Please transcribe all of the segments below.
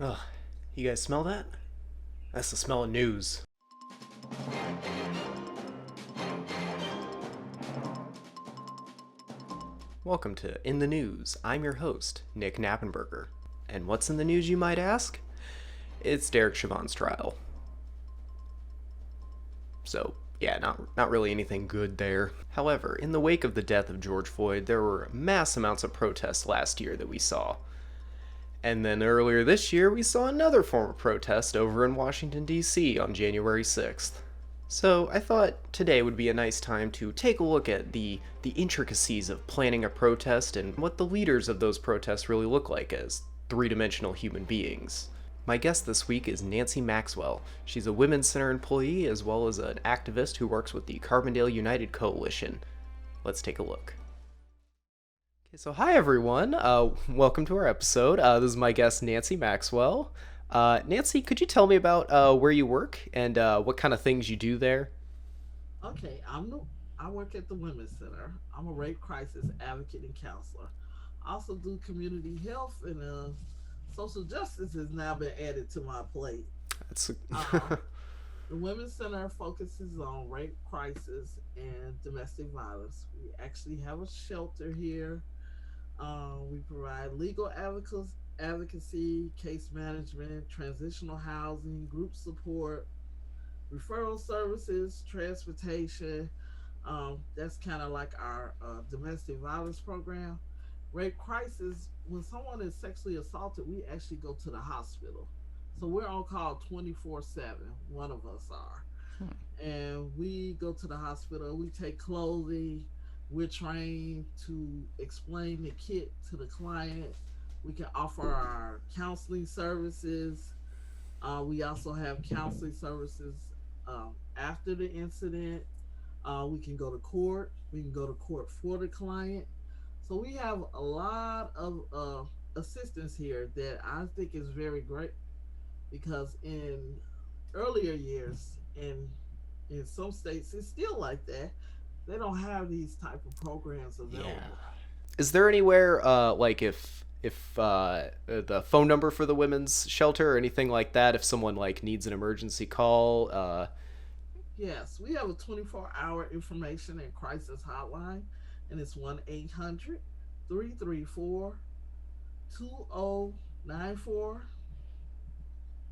Ugh, you guys smell that? That's the smell of news. Welcome to In the News. I'm your host, Nick Knappenberger. And what's in the news, you might ask? It's Derek Chauvin's trial. So, yeah, not really anything good there. However, in the wake of the death of George Floyd, there were mass amounts of protests last year that we saw. And then earlier this year, we saw another form of protest over in Washington, D.C. on January 6th. So I thought today would be a nice time to take a look at the intricacies of planning a protest and what the leaders of those protests really look like as three-dimensional human beings. My guest this week is Nancy Maxwell. She's a Women's Center employee as well as an activist who works with the Carbondale United Coalition. Let's take a look. Okay, so hi everyone. Welcome to our episode. This is my guest Nancy Maxwell. Nancy, could you tell me about where you work and what kind of things you do there? Okay, I work at the Women's Center. I'm a rape crisis advocate and counselor. I also do community health and social justice has now been added to my plate. That's Um, the Women's Center focuses on rape crisis and domestic violence. We actually have a shelter here. We provide legal advocacy, case management, transitional housing, group support, referral services, transportation. That's kind of like our domestic violence program. Rape crisis, when someone is sexually assaulted, we actually go to the hospital. So we're on call 24/7. One of us are. And we go to the hospital. We take clothing. We're trained to explain the kit to the client. We can offer our counseling services. We also have counseling services after the incident. We can go to court. We can go to court for the client. So we have a lot of assistance here that I think is very great because in earlier years in some states it's still like that. They don't have these type of programs yeah. available. Is there anywhere like if the phone number for the women's shelter or anything like that if someone like needs an emergency call? Yes, we have a 24-hour information and crisis hotline, and it's 1-800-334-2094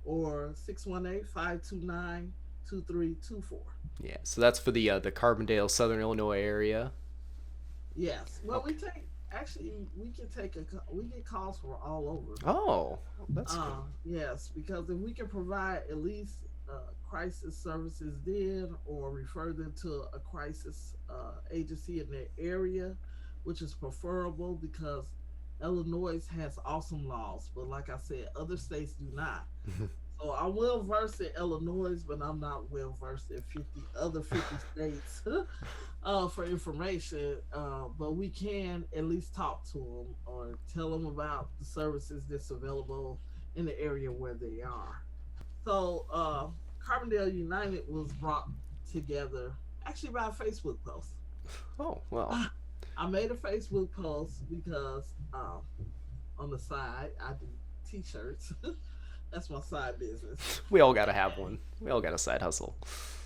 or 618-529-2324. Yeah, so that's for the Carbondale, Southern Illinois area. Yes, well, Okay. we can we get calls from all over. Oh, that's good. Yes, because if we can provide at least crisis services then or refer them to a crisis agency in their area, which is preferable because Illinois has awesome laws, but like I said, other states do not. So I'm well versed in Illinois, but I'm not well versed in 50 states for information. But we can at least talk to them or tell them about the services that's available in the area where they are. So Carbondale United was brought together actually by a Facebook post. Oh, well, I made a Facebook post because on the side I do T-shirts. That's my side business. we all gotta have one. We all got a side hustle.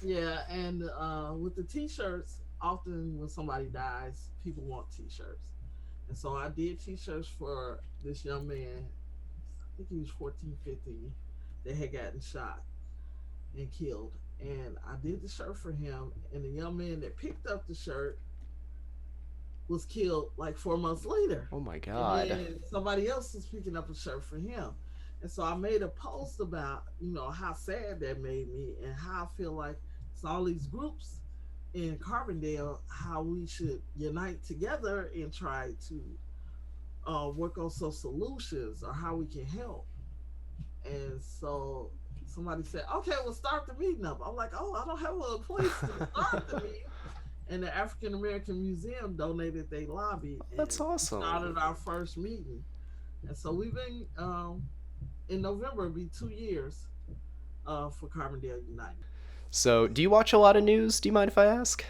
Yeah, and with the T-shirts, often when somebody dies, people want T-shirts, and so I did T-shirts for this young man. I think he was 14, 15, that had gotten shot and killed. And I did the shirt for him, and the young man that picked up the shirt was killed like 4 months later. Oh my And god. then somebody else was picking up a shirt for him. And so I made a post about, how sad that made me and how I feel like it's all these groups in Carbondale, how we should unite together and try to work on some solutions or how we can help. And so somebody said, okay, we'll start the meeting up. I'm like, oh, I don't have a place to start the meeting. And the African American Museum donated their lobby, That's and we awesome. started our first meeting. And so we've been in November, it'll be 2 years for Carbondale United. So, do you watch a lot of news? Do you mind if I ask?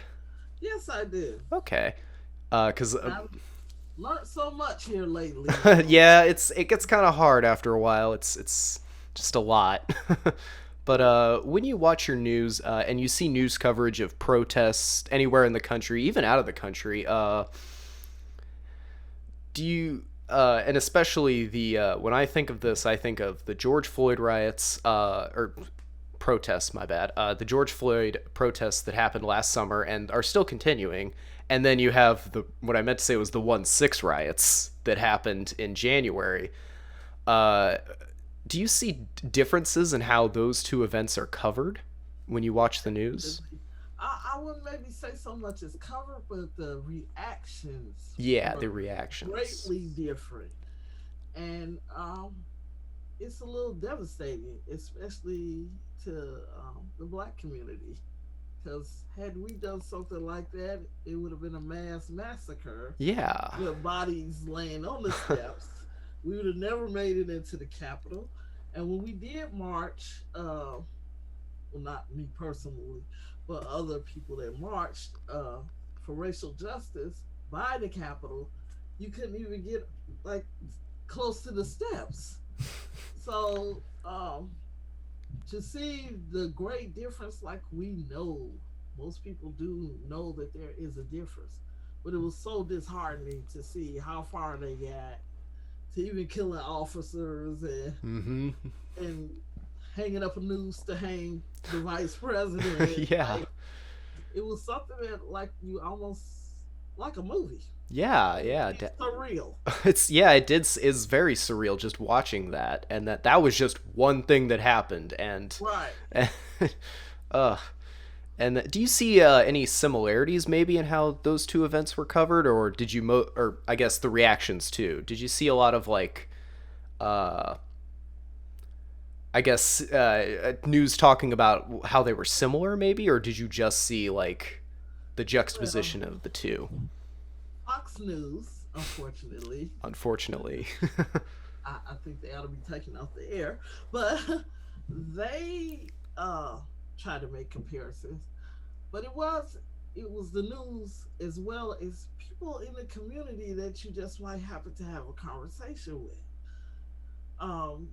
Yes, I do. Okay. Cause I, Learned so much here lately. Yeah, it gets kind of hard after a while. It's just a lot. But when you watch your news and you see news coverage of protests anywhere in the country, even out of the country, do you and especially the when I think of this, I think of the George Floyd riots or protests, my bad. The George Floyd protests that happened last summer and are still continuing. And then you have the what I meant to say was the 1/6 riots that happened in January. Uh, do you see differences in how those two events are covered when you watch the news? I wouldn't maybe say so much as cover, but the reactions Yeah, the were reactions. greatly different. And it's a little devastating, especially to the black community. Because had we done something like that, it would have been a mass massacre Yeah. with bodies laying on the steps. We would have never made it into the Capitol. And when we did march, well, not me personally, but other people that marched for racial justice by the Capitol, you couldn't even get like close to the steps. So to see the great difference, like we know, most people do know that there is a difference, but it was so disheartening to see how far they got to even killing officers Mm-hmm. and hanging up a noose to hang the vice president. Yeah. Like it was something that like you almost like a movie. Yeah, It yeah. was surreal. It's yeah, it did is very surreal just watching that, and that was just one thing that happened, Right. and uh and do you see any similarities maybe in how those two events were covered, or did you or I guess the reactions too? Did you see a lot of like uh I guess news talking about how they were similar maybe, or did you just see like the Well, juxtaposition of the two? Fox News, unfortunately, Unfortunately. I think they ought to be taken off the air, but they try to make comparisons. But it was the news as well as people in the community that you just might happen to have a conversation with. Um,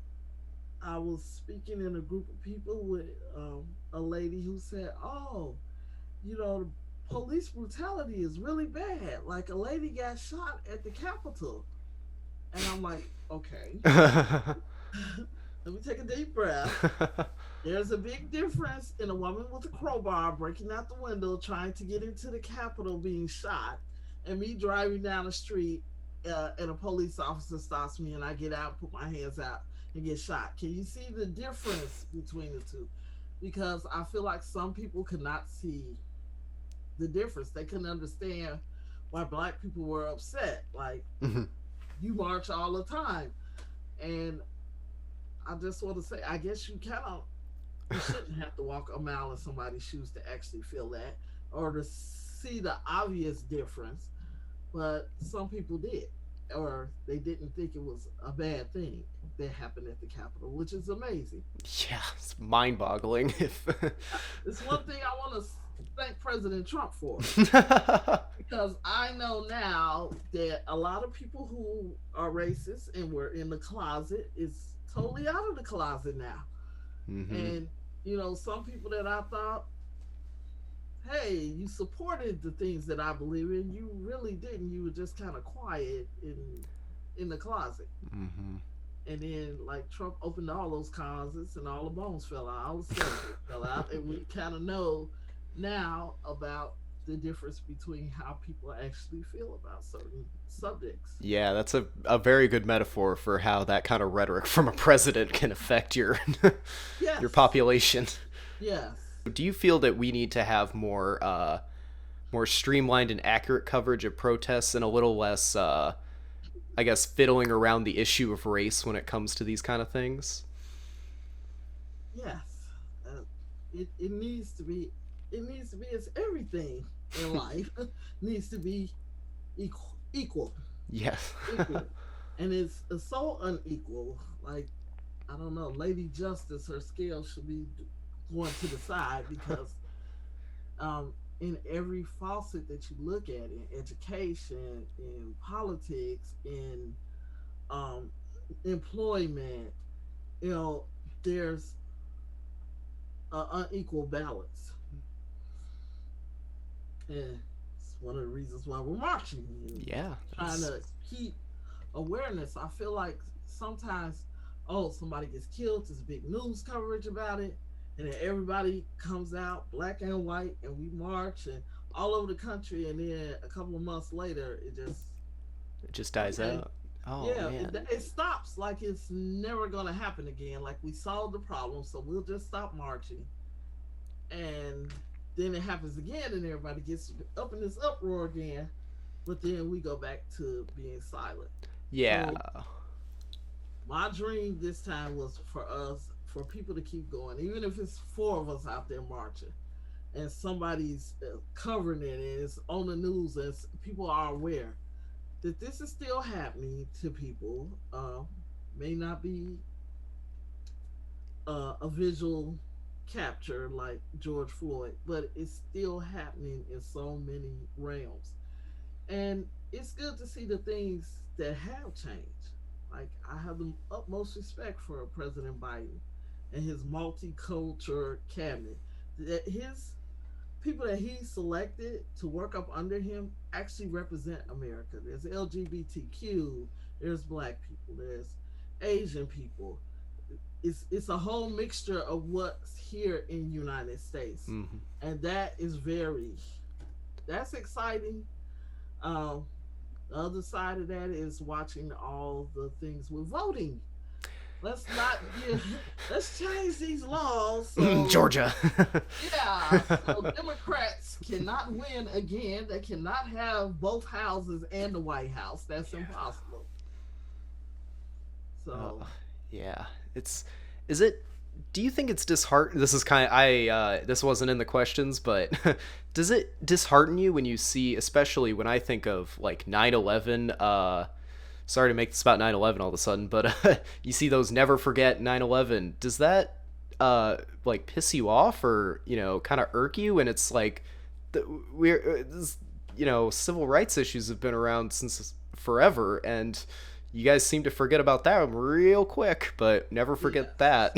I was speaking in a group of people with a lady who said, "Oh, police brutality is really bad. Like a lady got shot at the Capitol," and I'm like, "Okay, let me take a deep breath. There's a big difference in a woman with a crowbar breaking out the window trying to get into the Capitol being shot, and me driving down the street and a police officer stops me and I get out, put my hands out, and get shot. Can you see the difference between the two? Because I feel like some people could not see the difference. They couldn't understand why black people were upset. Like, Mhm. you march all the time. And I just want to say, I guess you shouldn't have to walk a mile in somebody's shoes to actually feel that or to see the obvious difference. But some people did, or they didn't think it was a bad thing that happened at the Capitol, which is amazing. Yeah, it's mind-boggling. If It's one thing I want to thank President Trump for, because I know now that a lot of people who are racist and were in the closet is totally out of the closet now. hmm And some people that I thought, hey, you supported the things that I believe in, you really didn't. You were just kind of quiet in the closet. hmm And then like Trump opened all those closets and all the bones fell out, all the skeletons fell out, and we kind of know now about the difference between how people actually feel about certain subjects. Yeah, that's a very good metaphor for how that kind of rhetoric from a president can affect your your Yes, population. yes. Do you feel that we need to have more streamlined and accurate coverage of protests and a little less I guess fiddling around the issue of race when it comes to these kind of things? Yes, uh, it needs to be. It needs to be. It's everything in life needs to be equal, Yes. equal, and it's so unequal. Like I don't know, Lady Justice, her scale should be going to the side because um, in every facet that you look at, in education, in politics, in um, employment, you know, there's an unequal balance. And it's one of the reasons why we're marching and Yeah, trying that's to keep awareness. I feel like sometimes, oh, somebody gets killed, there's big news coverage about it, and then everybody comes out, black and white, and we march and all over the country, and then a couple of months later, it just it just dies okay, out. Oh yeah, man. it stops like it's never gonna happen again. Like we solved the problem, so we'll just stop marching, and then it happens again, and everybody gets up in this uproar again. But then we go back to being silent. Yeah. So my dream this time was for us, for people to keep going, even if it's four of us out there marching, and somebody's covering it, and it's on the news, and people are aware that this is still happening to people. May not be a visual capture like George Floyd, but it's still happening in so many realms. And it's good to see the things that have changed. Like I have the utmost respect for President Biden and his multicultural cabinet. That his people that he selected to work up under him actually represent America. There's LGBTQ, there's black people, there's Asian people. It's a whole mixture of what's here in the United States, Hmm. and that is very that's exciting. Um, the other side of that is watching all the things with voting. Let's not give. Let's change these laws so Georgia. yeah, so Democrats cannot win again. They cannot have both houses and the White House. That's impossible. So Yeah. It's is it do you think it's disheartening? This is kind of I this wasn't in the questions, but does it dishearten you when you see, especially when I think of like 9/11, sorry to make this about 9/11 all of a sudden, but you see those never forget 9/11. Does that like piss you off, or, kind of irk you? And it's like this, civil rights issues have been around since forever, and you guys seem to forget about that real quick, but never yeah, forget that.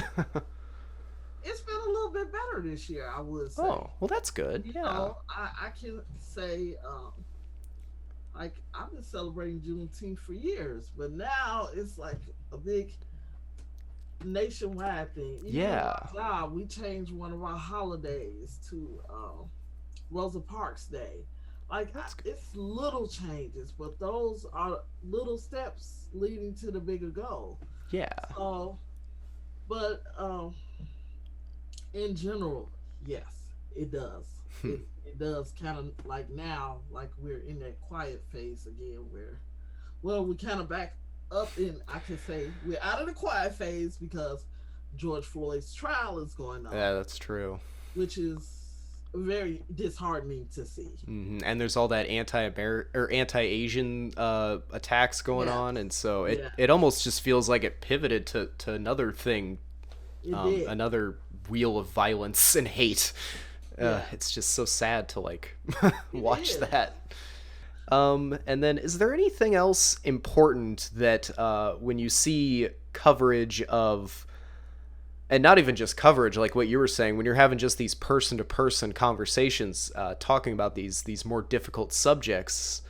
it's been a little bit better this year, I would say. Oh, well, that's good. Yeah. I can say, like I've been celebrating Juneteenth for years, but now it's like a big nationwide thing. Even at Yeah. my job, we changed one of our holidays to Rosa Parks Day. Like That's good. it's little changes, but those are little steps leading to the bigger goal. Yeah. So, but in general, yes, it does. It does kind of like now, like we're in that quiet phase again, where well, we kind of back up in. I can say we're out of the quiet phase because George Floyd's trial is going on, Yeah, that's true. which is very disheartening to see. And there's all that anti-Asian attacks going Yeah, on, and so it yeah, it almost just feels like it pivoted to another thing, it did. another wheel of violence and hate. Yeah, It's just so sad to like it watch is. that. And then, is there anything else important that when you see coverage of, and not even just coverage, like what you were saying, when you're having just these person-to-person conversations, talking about these more difficult subjects,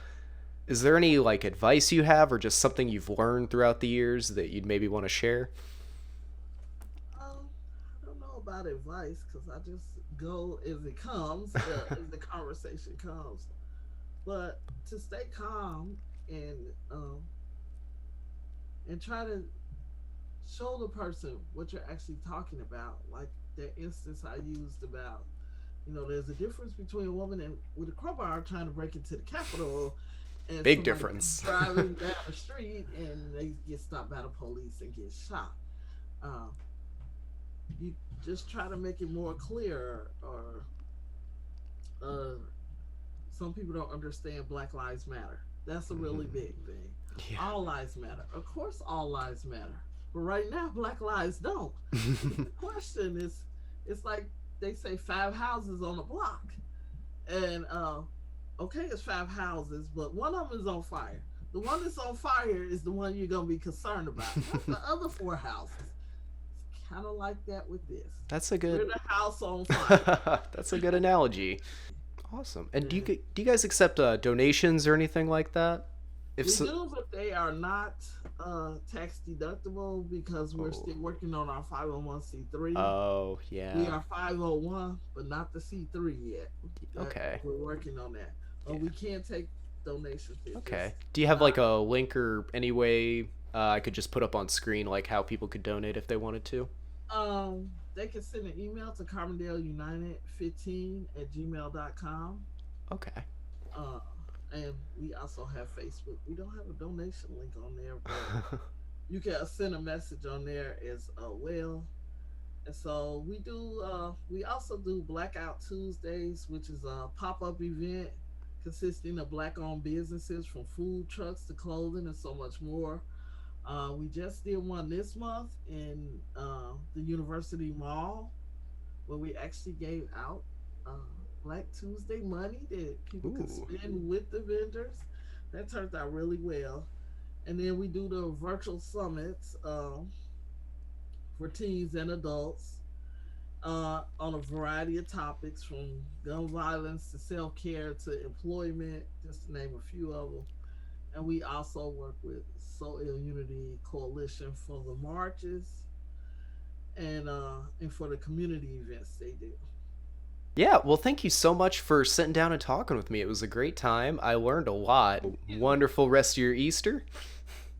is there any like advice you have, or just something you've learned throughout the years that you'd maybe want to share? I don't know about advice because I just go as it comes, as the conversation comes. But to stay calm and um, and try to show the person what you're actually talking about. Like the instance I used about, there's a difference between a woman and with a crowbar trying to break into the Capitol and Big somebody difference. driving down the street and they get stopped by the police and get shot. Uh, you just try to make it more clear, or uh, some people don't understand Black Lives Matter. That's a really Hmm. big thing. Yeah. All lives matter. Of course, all lives matter. But right now, Black lives don't. But the question is, it's like they say five houses on a block. And okay, it's 5 houses, but one of them is on fire. The one that's on fire is the one you're gonna be concerned about, not the other 4 houses. It's kind of like that with this. That's a We're good the house on fire. that's a good analogy. Awesome. And And do you guys accept donations or anything like that? If we so, do, but they are not tax deductible because we're oh, still working on our 501c3. oh We yeah. are 501, but not the C3 yet. Okay. We're working on that. Yeah. We can't take donations. It's just Okay. Do you have like not. a link or any way I could just put up on screen like how people could donate if they wanted to? They can send an email to carbondaleunited15@gmail.com. Okay. Uh, and we also have Facebook. We don't have a donation link on there, but you can send a message on there as well. And so we do. We also do Blackout Tuesdays, which is a pop-up event consisting of black-owned businesses from food trucks to clothing and so much more. We just did one this month in the University Mall where we actually gave out uh, Black Tuesday money that people could Ooh. spend with the vendors. That turned out really well. And then we do the virtual summits for teens and adults on a variety of topics from gun violence to self care to employment, just to name a few of them. And we also work with Soul Ill Unity Coalition for the marches and for the community events they do. Yeah, well, thank you so much for sitting down and talking with me. It was a great time. I learned a lot. Wonderful rest of your Easter.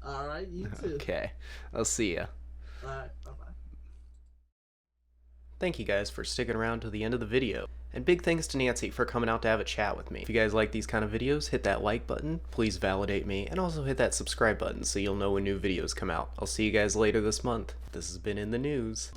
All right, you too. Okay, I'll see ya. All right, bye bye. Thank you guys for sticking around to the end of the video. And big thanks to Nancy for coming out to have a chat with me. If you guys like these kind of videos, hit that like button, please validate me, and also hit that subscribe button so you'll know when new videos come out. I'll see you guys later this month. This has been In the News.